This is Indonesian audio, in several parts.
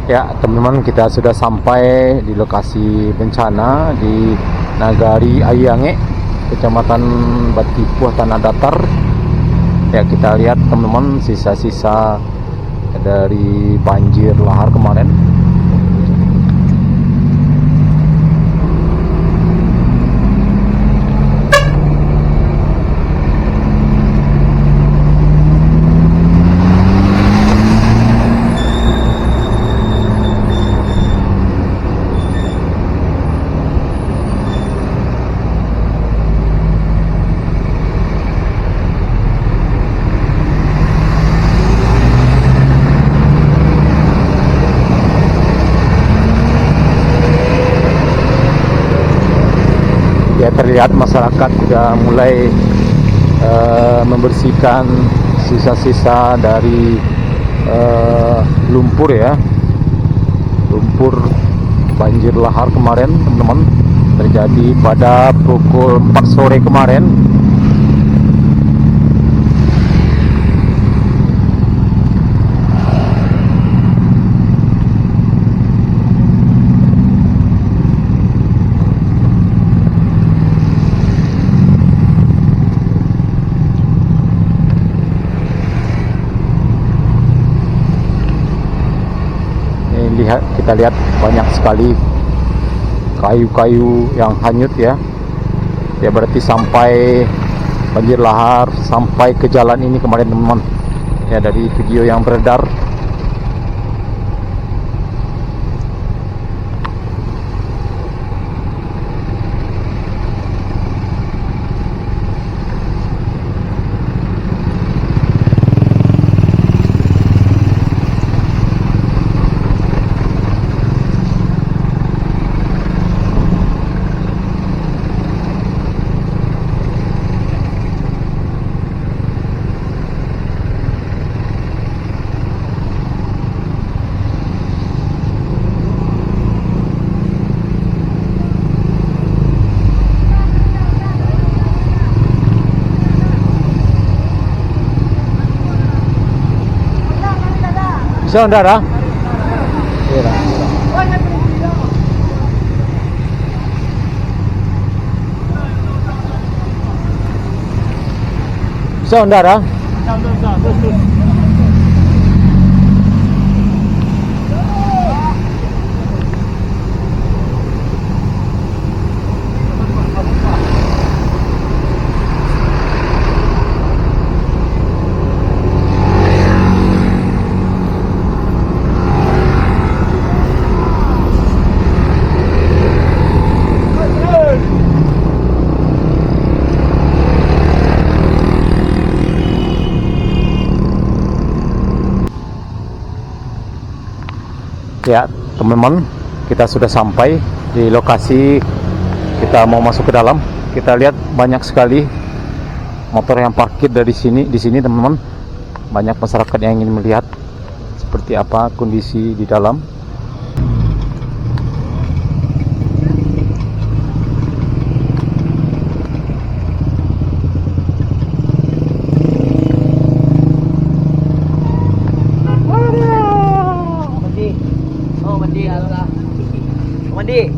Ya teman-teman, kita sudah sampai di lokasi bencana di Nagari Ayange, Kecamatan Batipuh, Tanah Datar. Ya, kita lihat teman-teman sisa-sisa dari banjir lahar kemarin. Ya, terlihat masyarakat sudah mulai membersihkan sisa-sisa dari lumpur ya, lumpur banjir lahar kemarin teman-teman, terjadi pada pukul 4 sore kemarin. Kita lihat banyak sekali kayu-kayu yang hanyut ya. Ya, berarti sampai banjir lahar sampai ke jalan ini kemarin teman-teman. Ya, dari video yang beredar. Bisa saudara? Iya. Bisa saudara? Ya teman-teman, kita sudah sampai di lokasi. Kita mau masuk ke dalam. Kita lihat banyak sekali motor yang parkir di sini teman-teman. Banyak masyarakat yang ingin melihat seperti apa kondisi di dalam. Mandi.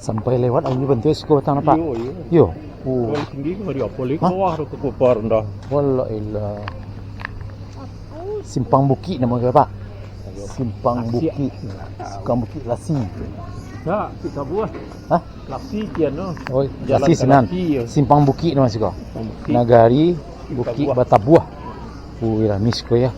Sampai lewat ini bentuk sekolah tanah Pak. Yo. Paling tinggi ke di apa lagi? Bawah tu ke rendah. Wallahilah. Simpang Bukit namanya Pak. Simpang Bukit. Simpang Bukit Lasi. Tak, kita buat. Hah? Lasi kian no. Oh, Lasi Senan. Simpang Bukit nama siko. Nagari Bukit Batabuah. Wih, misko ya.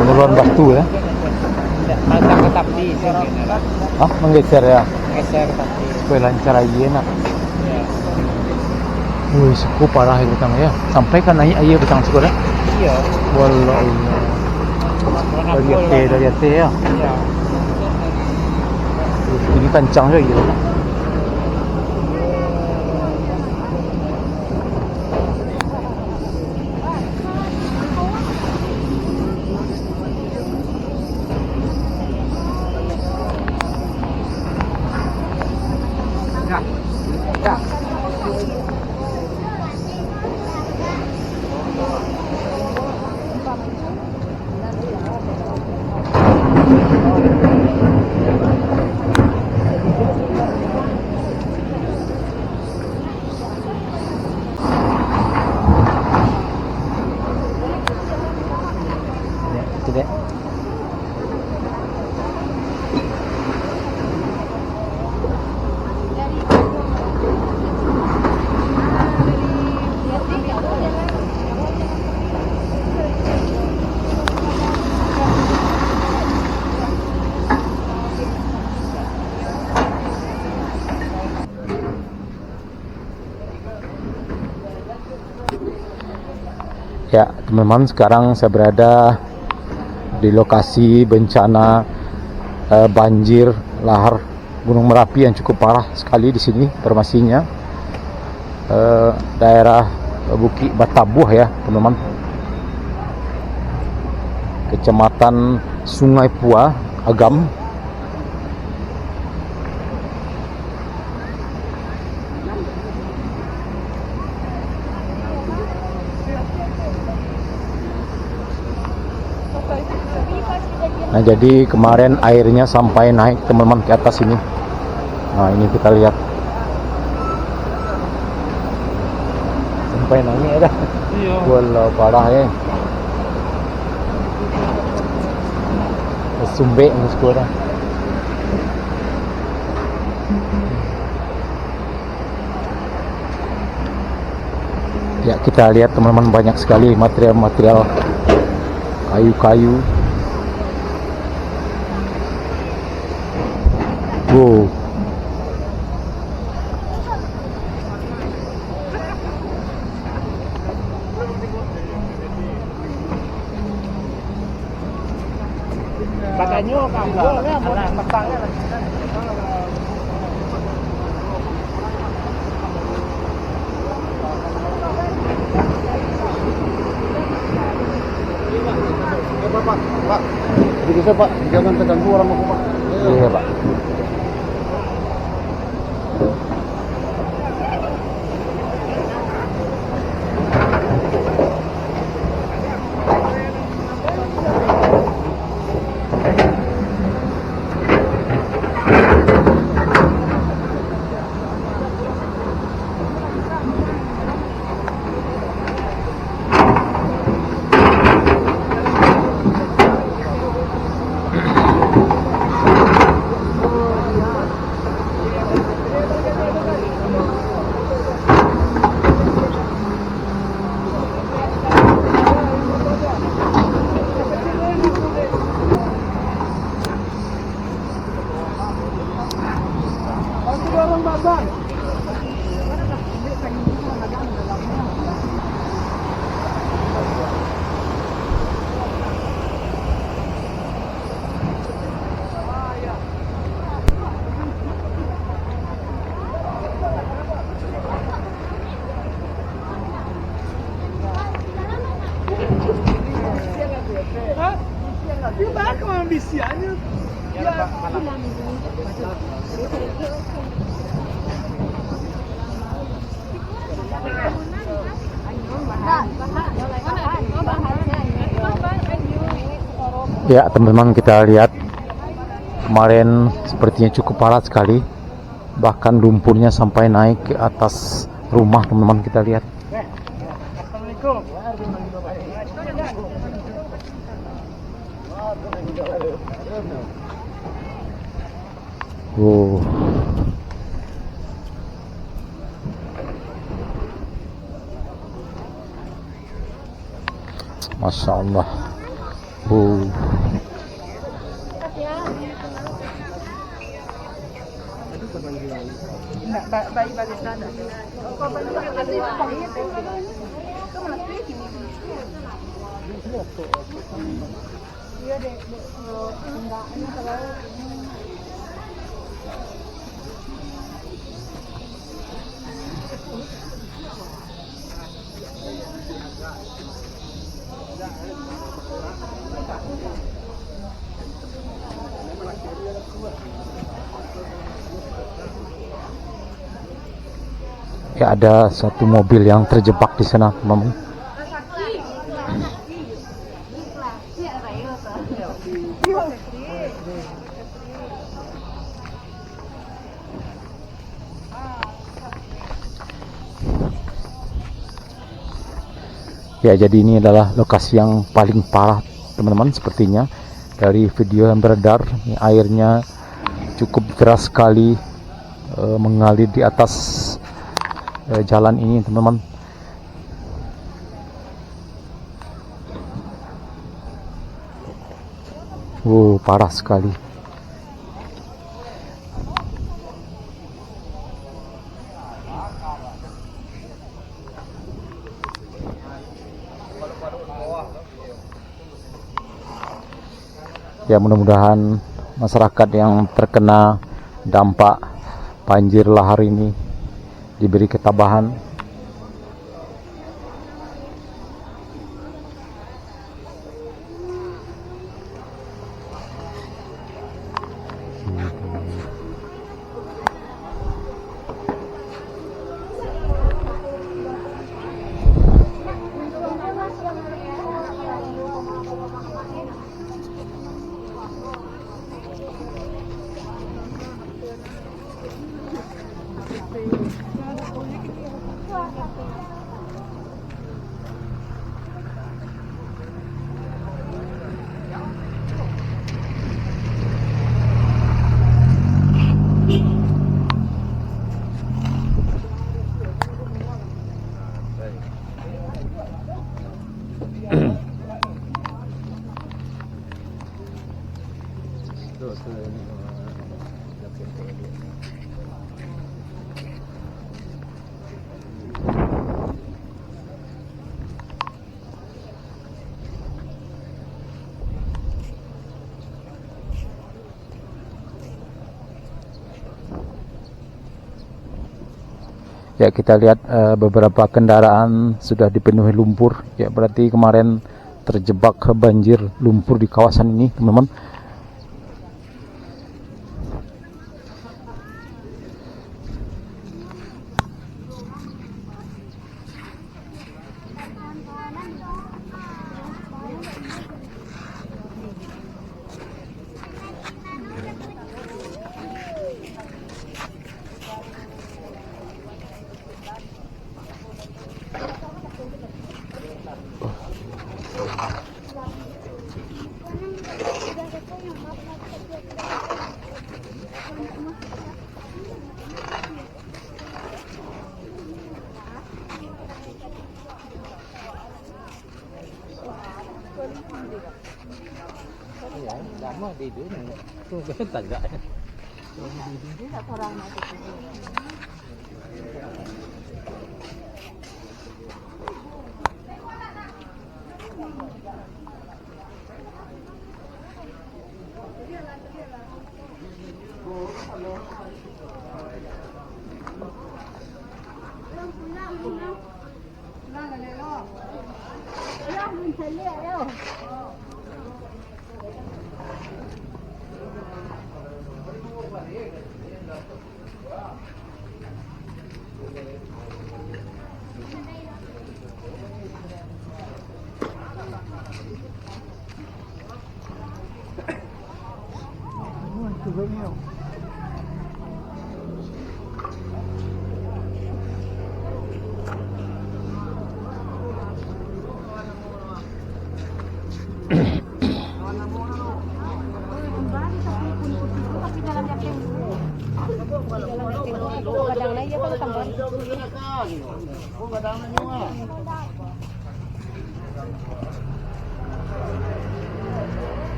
Menurun batu ya. Pasang ke tapi sini. Ah, menggeser ya. Geser tapi. Supaya lancar aja enak. Wih, suku parah ya betang ya. Sampai kan air betang suku ya. Iya. Wallah. Dari ate ya. Iya. Ini kencang juga gitu. Tidak. Ya, teman-teman, sekarang saya berada di lokasi bencana banjir lahar Gunung Merapi yang cukup parah sekali di sini formasinya. Daerah Bukit Batabuh ya, teman-teman. Kecamatan Sungai Pua, Agam. Nah, jadi kemarin airnya sampai naik teman-teman ke atas ini. Nah, ini kita lihat. Sampai naik ya dah. Iya. Walau parah ya. Sumbek ni sekolah. Ya, kita lihat teman-teman, banyak sekali material-material kayu-kayu. Wow. Katanya kamu ya, mau pasangnya lagi. Pak. Jadi bisa Pak, jangan terganggu orang mau Pak. Iya, Pak. Ya teman-teman, kita lihat kemarin sepertinya cukup parah sekali, bahkan lumpurnya sampai naik ke atas rumah teman-teman. Kita lihat. Assalamualaikum. Masya Allah. Ya, ada satu mobil yang terjebak di sana, teman-teman. Ya, jadi ini adalah lokasi yang paling parah, teman-teman. Sepertinya dari video yang beredar, ini airnya cukup deras sekali mengalir di atas jalan ini, teman-teman. Parah sekali. Ya, mudah-mudahan masyarakat yang terkena dampak banjir lahar ini diberi ketabahan. Ya, kita lihat beberapa kendaraan sudah dipenuhi lumpur. Ya, berarti kemarin terjebak banjir lumpur di kawasan ini, teman-teman. Lama di itu nih. Tuh kesentak enggak?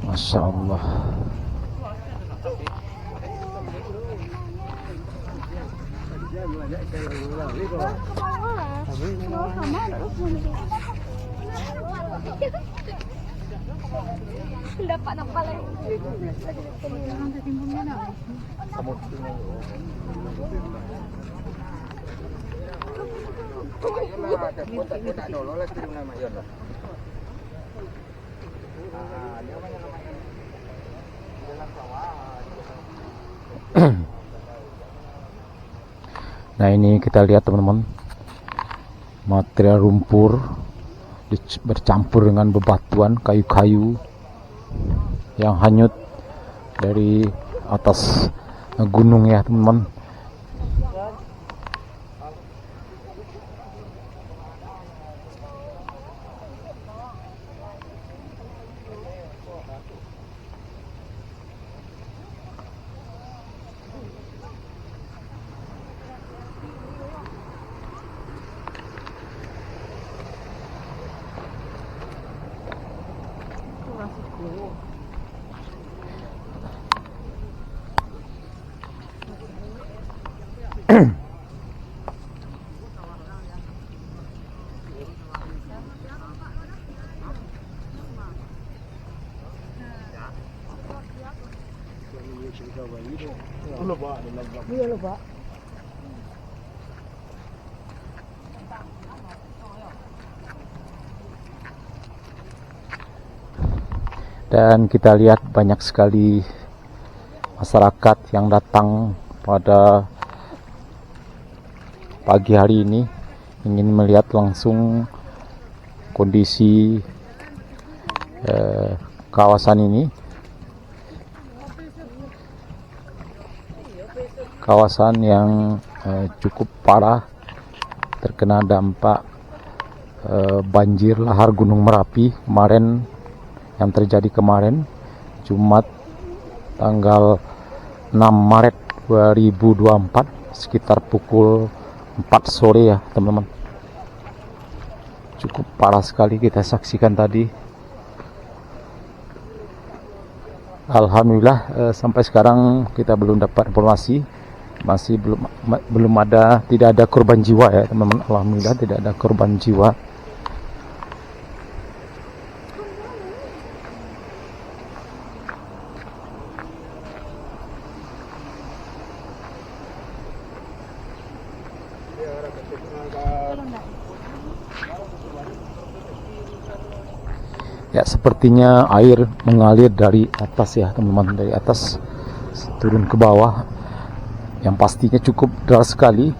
Masya Allah. Dapat nak pala. Nah, ini kita lihat teman-teman, material lumpur bercampur dengan bebatuan, kayu-kayu yang hanyut dari atas gunung ya teman-teman. Dan kita lihat banyak sekali masyarakat yang datang pada pagi hari ini ingin melihat langsung kondisi kawasan ini. Kawasan yang cukup parah terkena dampak banjir lahar Gunung Merapi kemarin, yang terjadi kemarin Jumat tanggal 6 Maret 2024 sekitar pukul 4 sore ya teman-teman. Cukup parah sekali kita saksikan tadi. Alhamdulillah sampai sekarang kita belum dapat informasi, masih belum ada, tidak ada korban jiwa ya teman-teman. Alhamdulillah tidak ada korban jiwa. Ya, sepertinya air mengalir dari atas ya teman-teman, dari atas turun ke bawah, yang pastinya cukup deras sekali.